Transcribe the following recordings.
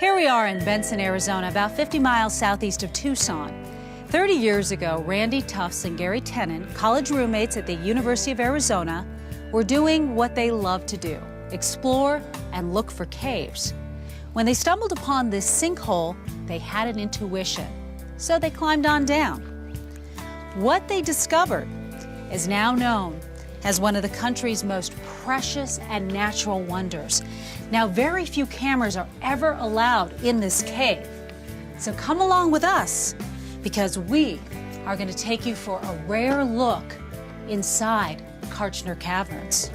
Here we are in Benson, Arizona, about 50 miles southeast of Tucson. 30 years ago, Randy Tufts and Gary Tennant, college roommates at the University of Arizona, were doing what they love to do: explore and look for caves. When they stumbled upon this sinkhole, they had an intuition, so they climbed on down. What they discovered is now known as one of the country's most precious and natural wonders. Now, very few cameras are ever allowed in this cave. So come along with us, because we are going to take you for a rare look inside Kartchner Caverns.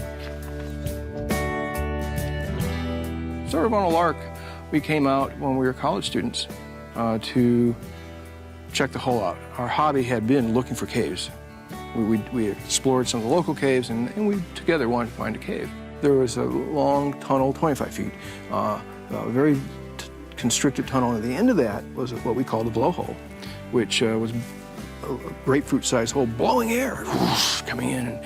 Sort of on a lark, we came out when we were college students to check the hole out. Our hobby had been looking for caves. We explored some of the local caves, and we together wanted to find a cave. There was a long tunnel, 25 feet, a very constricted tunnel, and at the end of that was what we called a blowhole, which was a grapefruit-sized hole blowing air, whoosh, coming in. And,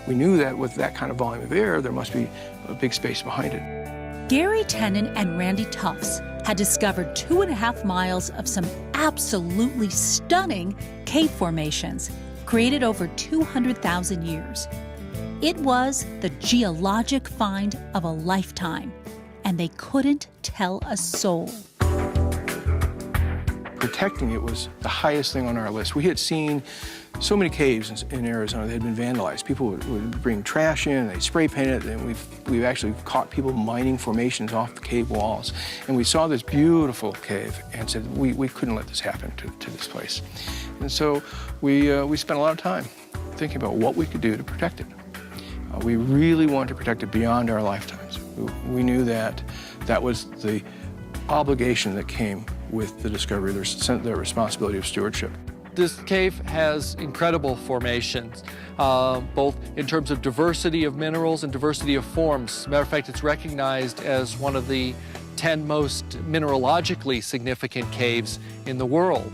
we knew that with that kind of volume of air, there must be a big space behind it. Gary Tennant and Randy Tufts had discovered 2.5 miles of some absolutely stunning cave formations created over 200,000 years. It was the geologic find of a lifetime, and they couldn't tell a soul. Protecting it was the highest thing on our list. We had seen so many caves in Arizona that had been vandalized. People would bring trash in, they'd spray paint it, and we've actually caught people mining formations off the cave walls. And we saw this beautiful cave and said, we couldn't let this happen to this place. And so we spent a lot of time thinking about what we could do to protect it. We really wanted to protect it beyond our lifetimes. We knew that that was the obligation that came with the discovery, the responsibility of stewardship. This cave has incredible formations, both in terms of diversity of minerals and diversity of forms. As a matter of fact, it's recognized as one of the 10 most mineralogically significant caves in the world.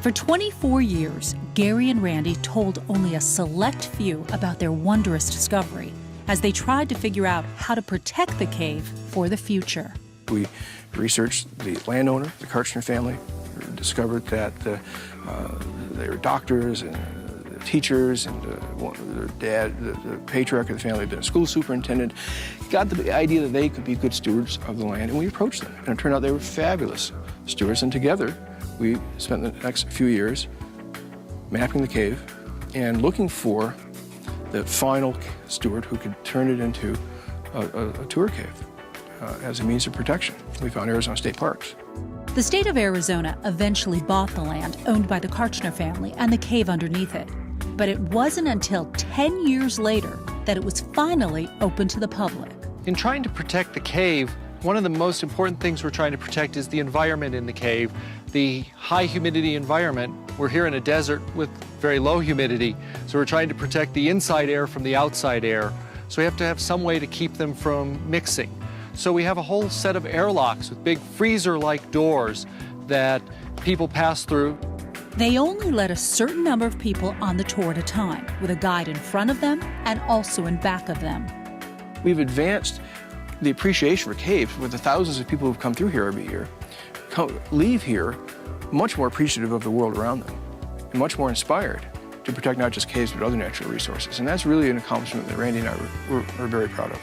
For 24 years, Gary and Randy told only a select few about their wondrous discovery as they tried to figure out how to protect the cave for the future. We researched the landowner, the Kartchner family, discovered that they were doctors and teachers, and their dad, the patriarch of the family, had been a school superintendent. Got the idea that they could be good stewards of the land, and we approached them. And it turned out they were fabulous stewards, and together we spent the next few years mapping the cave and looking for the final steward who could turn it into a tour cave as a means of protection. We found Arizona State Parks. The state of Arizona eventually bought the land owned by the Kartchner family and the cave underneath it. But it wasn't until 10 years later that it was finally open to the public. In trying to protect the cave, one of the most important things we're trying to protect is the environment in the cave, the high humidity environment. We're here in a desert with very low humidity, so we're trying to protect the inside air from the outside air. So we have to have some way to keep them from mixing. So we have a whole set of airlocks with big freezer-like doors that people pass through. They only let a certain number of people on the tour at a time, with a guide in front of them and also in back of them. We've advanced the appreciation for caves with the thousands of people who've come through here every year, leave here much more appreciative of the world around them and much more inspired to protect not just caves but other natural resources. And that's really an accomplishment that Randy and I were very proud of.